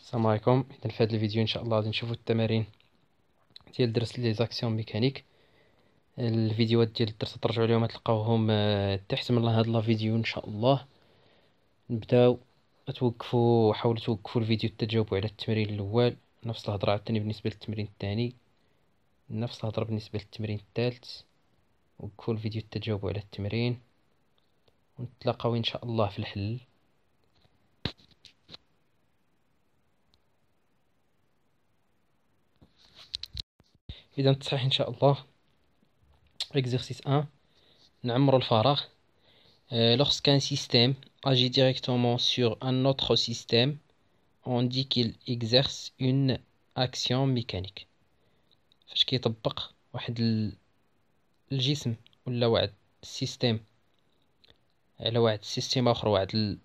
السلام عليكم. اذا في هذا الفيديو ان شاء الله غادي نشوفوا التمارين ديال درس لي زاكسيون ميكانيك. الفيديوهات ديال الدرس ترجعوا لهم تلقاوهم تحت من هذا الفيديو ان شاء الله. نبداو. حاولوا توقفوا الفيديو تجاوبوا على التمرين الاول، نفس الهضره عاوتاني بالنسبه للتمرين الثاني، نفس الهضره بالنسبه للتمرين الثالث. وقفوا الفيديو تجاوبوا على التمرين ونتلاقاو ان شاء الله في الحل. اذا تصحيح ان شاء الله. exercice 1. نعمروا الفراغ. Lorsqu'un système agit directement sur un autre système, on dit qu'il exerce une action mécanique. فاش كيطبق واحد الجسم ولا واحد السيستيم على واحد السيستيم اخر، واحد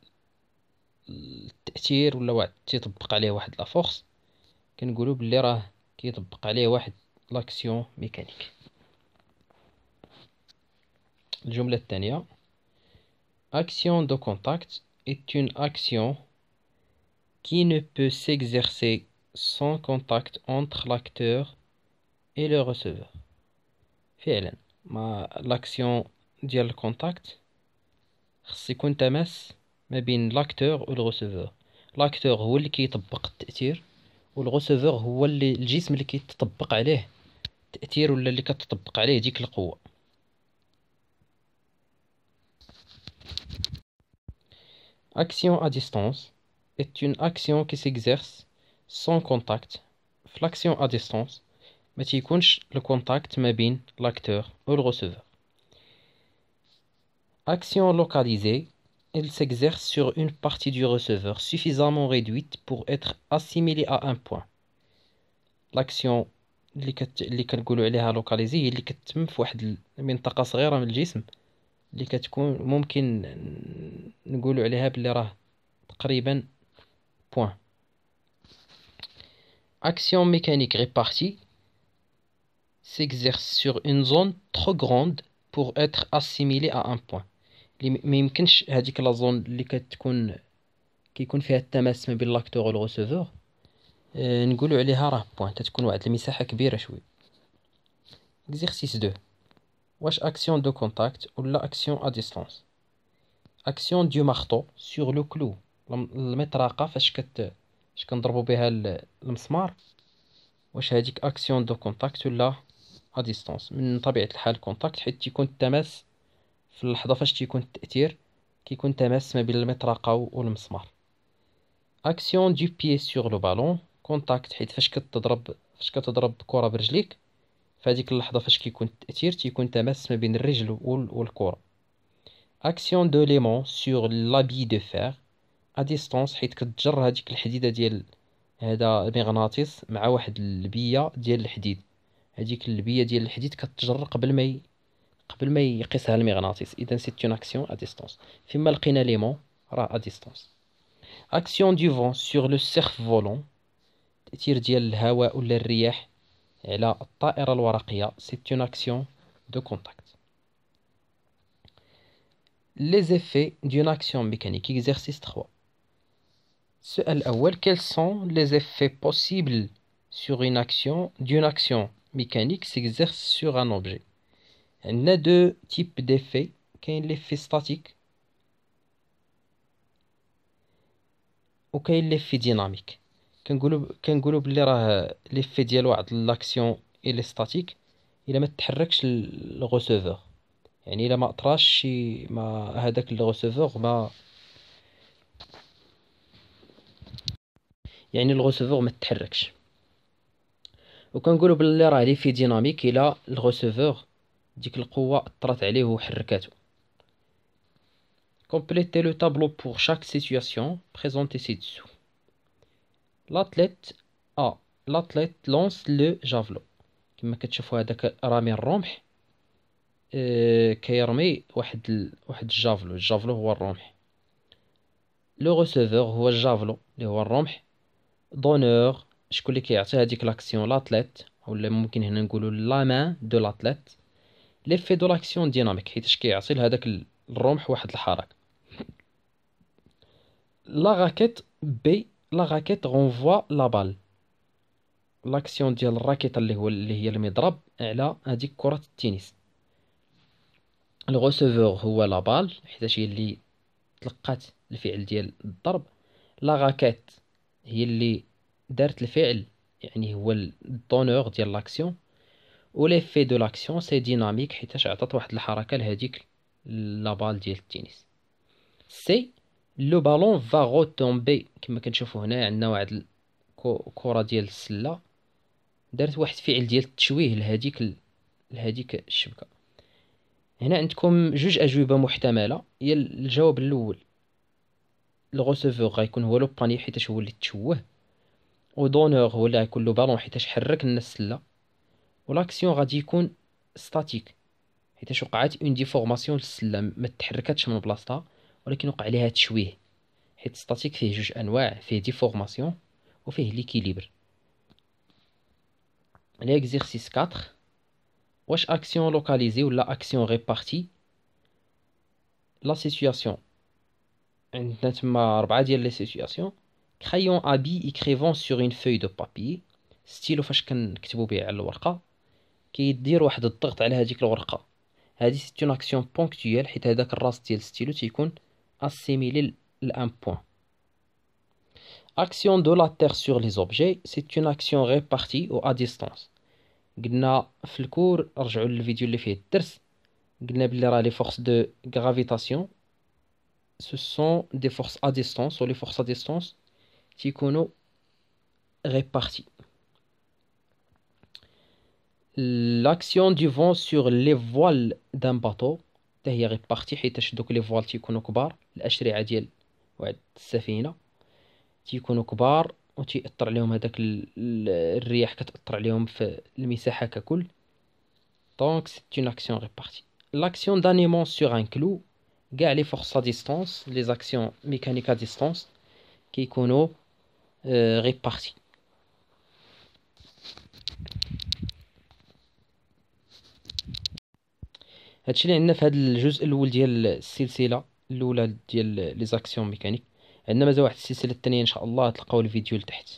التأثير ولا واحد تيطبق عليه واحد لا فورس، كنقولوا بلي راه كيطبق عليه واحد لاكسيون ميكانيك. الجملة الثانية: Action de contact est une action qui ne peut s'exercer sans contact entre l'acteur et le receveur. فعلا ما لاكسيون ديال الكونتاكت خص يكون تماس ما بين لاكتور و الغوسيفور. لاكتور هو اللي كيطبق التأثير، والغوسيفور هو اللي الجسم اللي كيتطبق عليه التأثير ولا اللي كتطبق عليه ديك القوة. Action à distance est une action qui s'exerce sans contact. في l'action à distance ما تيكونش الكونتاكت ما بين لاكتور و الغوسيفور. Action localisée, elle s'exerce sur une partie du receveur suffisamment réduite pour être assimilée à un point. L'action اللي كنقولوا عليها localisée هي اللي كتتم في واحد المنطقة صغيرة من الجسم، اللي كتكون ممكن نقولوا عليها بلي راه تقريبا point. Action mécanique répartie s'exerce sur une zone trop grande pour être assimilée à un point. ما يمكنش هذيك لا زون اللي كيكون فيها التماس ما بين لاكتور والغوسيفور نقولوا عليها راه بوين، تتكون واحد المساحة كبيرة شوي. Exercice 2. واش action de contact ولا action à distance؟ action du marteau sur le clou، المطرقة فاش كنضربوا بها المسمار، واش هذيك action de contact ولا à distance؟ من طبيعة الحال كونتاكت، حيت تيكون التماس في اللحظة فاش تيكون التأثير كيكون تماس ما بين المطرقة والمسمار. action du pied sur le ballon كونتاكت، حيت فاش كتضرب كرة برجليك فهاديك اللحظة فاش كيكون التأثير تيكون تماس ما بين الرجل والكرة. action de l'aimant sur l'habit de fer à distance، حيت كتجر هاديك الحديدة ديال هذا المغناطيس مع واحد البية ديال الحديد، هاديك البية ديال الحديد كتجر قبل ما يقيسها المغناطيس. إذا c'est une action à distance. فيما لقينا l'aimant راه à distance. action du vent sur le cerf-volant، تأثير ديال الهواء ولا الرياح على الطائرة الورقية، c'est une action de contact. Les effets d'une action mécanique. Exercice 3. السؤال الأول: quels sont les effets possibles sur une action d'une action mécanique s'exerce sur un objet؟ عندنا deux types d'effets. كاين l'effet statique وكاين l'effet dynamique. كنقولوا بلي راه l'effet ديال واحد لاكسيون إلي ستاتيك إلا ما تحركش الغوسيفور، يعني إلا ما طراش شي ما هذاك الغوسيفور يعني الغوسيفور ما تحركش. وكنقولوا بلي راه ليفي ديناميك إلا الغوسيفور ديك القوة أثرت عليه وحركاتو. Complétez le tableau pour chaque situation présentée ci-dessous. L'athlète A. L'athlète lance le javelot. كما كتشوفوا هذاك رامي الرمح كيرمي واحد الجافلو. الجافلو هو الرمح. لو غوسيفور هو الجافلو اللي هو الرمح. دونور شكون اللي كيعطي هذيك لاكسيون؟ لاتليت، ولا ممكن هنا نقولوا لا مان دو لاتليت. ليفي دو لاكسيون ديناميك، حيتاش كيعطي لهذاك الرمح واحد الحركه. لا راكيت بي لا راكيت غونفوا لا بال. لاكسيون ديال الراكيطه اللي هي المضرب على هذيك كرة التنس. الغوسيفور هو لا بال حيتاش هي اللي تلقات الفعل ديال الضرب. لا راكيت هي اللي دارت الفعل، يعني هو الدونور ديال لاكسيون. و ليفي دو لاكسيون سي ديناميك حيتاش عطات واحد الحركة لهاديك لا بال ديال التنس. سي لو بالون فا غوتومبي. كما كنشوفوا هنا عندنا واحد الكرة ديال السلة دارت واحد الفعل ديال التشويه لهاديك الشبكة. هنا عندكم جوج أجوبة محتملة. هي الجواب الأول الغوسيفور غيكون هو لو باني حيتاش هو اللي تشوه، و دونور هو اللي غيكون لو بالون حيتاش حرك لنا السلة، و لاكسيون غادي يكون ستاتيك حيتاش وقعات اون ديفورماسيون للسلة، ما تحركاتش من بلاصتها ولكن وقع عليها تشويه. حيت ستاتيك فيه جوج انواع، فيه ديفورماسيون وفيه ليكيليبر. ليكزيرسيس 4. واش اكسيون لوكاليزي ولا اكسيون ريبارتي؟ لا سيتوياسيون عندنا تما 4 ديال لي سيتوياسيون. كرايون ابي ايكريفون سور اون فوي دو بابي. ستيلو فاش كنكتبو به على الورقة كيدير واحد الضغط على هذيك الورقة. هذه سي اون اكسيون بونكتويال حيت هذاك الراس ديال ستيلو تيكون اسيميلي لان بوين. اكسيون دو لا تير سور لي زوبجي سي اون اكسيون ريبارتي او ا ديستانس. قلنا في الكور، رجعوا للفيديو اللي فيه الدرس، قلنا بلي راه لي فورس دو غرافيتاسيون ce sont des forces à distance ou les forces à distance تيكونوا réparties. L'action du vent sur les voiles d'un bateau حتى هي répartie حيتاش دوك لي فوال تيكونوا كبار. الأشرعة ديال واحد السفينة تيكونوا كبار وتيأثر عليهم هذاك الرياح، كتأثر عليهم في المساحة ككل. دونك سي اون اكسيون répartie. L'action d'un aimant sur un clou. كاع لي فورس à distance les actions mécaniques à distance كيكونوا réparties. هادشي اللي عندنا في هذا الجزء الاول ديال السلسله الاولى ديال لي زاكسيون ميكانيك. عندنا مازال واحد السلسله الثانيه ان شاء الله، تلقاو الفيديو لتحت.